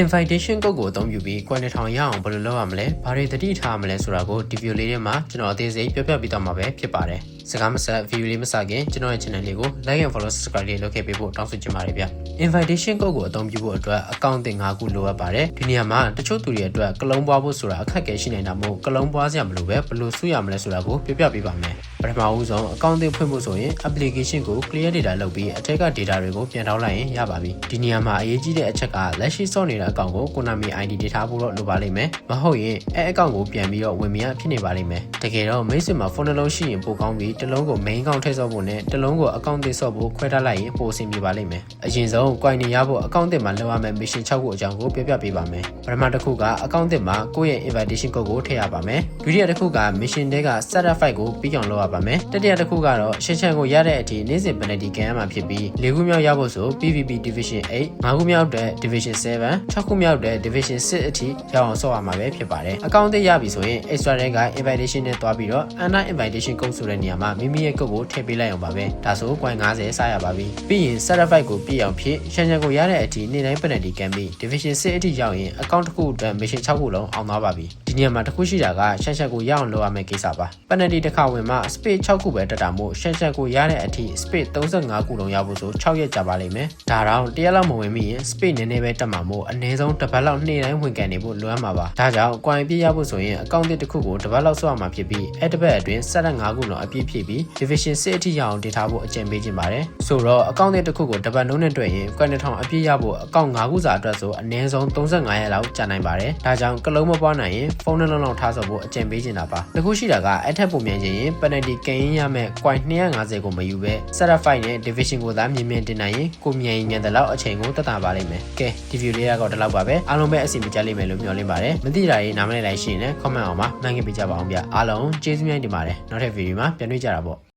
invitation code ကိုအသုံးပြုပြီး coin ထောင်ရအောင်ဘယ်လိုလုပ်ရမလဲဘာတွေသတိထားမလဲဆိုတာကိုဒီ video လေးထဲမှာကျွန်တော်အသေးစိတ်ပြောပြပေးသွားမှာပဲဖြစ်ပါတယ်စကားမဆက် video လေးမစခင်ကျွန်တော်ရဲ့ channel လေးကို like and follow subscribe လေးလုပ်ခဲ့ပေးဖို့တောင်းဆိုချင်ပါတယ်ဗျ invitation code ကိုအသုံးပြုဖို့အတွက် account သစ်5ခုလိုအပ်ပါတယ်ဒီနေရာမှာတချို့သူတွေအတွက်ကလုံးပွားဖို့ဆိုတာအခက်အခဲရှိနေတာမို့ကလုံးပွားစရာမလိုပဲဘယ်လိုစုရမလဲဆိုတာကိုပြောပြပေးပါမယ်ပထမဦးဆုံး account သစ်ဖွင့်ဖို့ဆိုရင် application ကို clear data လုပ်ပြီးအထက်က data တွေကိုပြန်ထောက်လိုက်ရင်ရပါပြီဒီနေရာမှာအရေးကြီးတဲ့အချက်ကလက်ရှိစော့နေတဲ့ account ကို Konami ID တွေထားဖို့တော့လိုပါလိမ့်မယ်မဟုတ်ရင်အဲ account ကိုပြန်ပြီးတော့ဝင်မရဖြစ်နေပါလိမ့်မယ်တကယ်တော့မိတ်ဆွေမှာဖုန်းနှလုံးရှိရင်ပိုကောင်းပြီးတစ်လုံးကို main account ထည့်ဆော့ဖို့နဲ့တစ်လုံးကို account သစ်ဆော့ဖို့ခွဲထားလိုက်ရင်ပိုအဆင်ပြေပါလိမ့်မယ်အရင်ဆုံး coin တွေရဖို့ account သစ်မှာလုပ်ရမယ့် mission 6ခုအကြောင်းကိုပြောပြပေးပါမယ်ပထမတစ်ခုက account သစ်မှာကိုယ့်ရဲ့ invitation code ကိုထည့်ရပါမယ်ဒုတိယတစ်ခုက mission တွေက setup file ကိုပြီးအောင်လုပ်ရပါမယ်တတိယတစ်ခုကတော့ရှင်းချန်ကိုရတဲ့အထိနေ့စဉ် penalty ကန်ရမှာဖြစ်ပြီး၄ခုမြောက်ရဖို့ဆို PVP Division 8 5ခုမြောက်တဲ့ Division 7 6ခုမြောက်တဲ့ Division 6အထိရအောင်ဆော့ရမှာပဲဖြစ်ပါတယ်အကောင့်သစ်ရပြီဆိုရင် extra တွေက invitation နဲ့တွားပြီးတော့ under invitation code ဆိုတဲ့နေရာမှာမိမိရဲ့ code ကိုထည့်ပေးလိုက်အောင်ပါပဲဒါဆို coin 50စရပါပြီပြီးရင် setup file ကိုပြည့်အောင်ဖြစ်ရှင်းချန်ကိုရတဲ့အထိနေ့တိုင်း penalty ကန်ပြီး Division 6အထိရောက်ရင် account တစ်ခုအတွက် mission 6ခုလုံးအောင်သွားပါပြီဒီနေရာမှာတစ်ခုရှိတာကရှင်းချန်ကိုရအောင်လုပ်ရမယ့်ကိစ္စပါ penalty တစ်ခါဝင်မှ space 6ခုပဲတက်တာမို့ရှင်းချန်ကိုရတဲ့အထိ space 35ခုလုံးရဖို့ဆို6ရက်ကြာပါလိမ့်မယ်ဒါတော့တရက်လောက်မဝင်မိရင် space နည်းနည်းပဲတက်မှာမို့အနည်းဆုံးတစ်ပတ်လောက်နေ့တိုင်းဝင်ကန်နေဖို့လိုအပ်မှာပါဒါကြောင့် coin ပြည့်ရဖို့ဆိုရင် account တစ်ခုကိုတစ်ပတ်လောက်ဆော့ရမှာဖြစ်ပြီးအဲ့တစ်ပတ်အတွင်း75ခုလုံးအပြည့်ဖြည့်ပြီး division 6အထိရအောင်တင်ထားဖို့အကြံပေးခြင်းပါတယ်ဆိုတော့ account တစ်ခုကိုတစ်ပတ်လုံးနဲ့တွေ့ရင် coin 1000အပြည့်ရဖို့ account 5ခုစာအတွက်ဆိုအနည်းဆုံး35ရက်လောက်ကြာနိုင်ပါတယ်ဒါကြောင့်ကလုံးမပွားနိုင်ရင်ဖုန်းနှလုံးလောက်ထားဆော့ဖို့အကြံပေးခြင်းတာပါတခုရှိတာကအထက်ပုံမြန်ခြင်းရင် penalty ကန်ရင်ရမယ့် coin 250ကိုမယူပဲ setup file နဲ့ division ကိုသာမြင်တင်နိုင်ရင်ကိုမြန်ရင်မြန်တဲ့လောက်အချိန်ကိုတက်တာပါလိမ့်မယ်ကဲဒီ video လေးကတော့ဒီလောက်ပါပဲအားလုံးပဲအဆင်ပြေကြလိမ့်မယ်လို့မျှော်လင့်ပါတယ်မသိတာတွေနားမလည်လိုက်ရှိရင်လည်း comment အောင်ပါမှန်ခဲ့ပေးကြပါအောင်ဗျအားလုံးကျေးဇူးများတင်ပါတယ်နောက်ထပ် video မှာပြန်တွေ့ကြတာပေါ့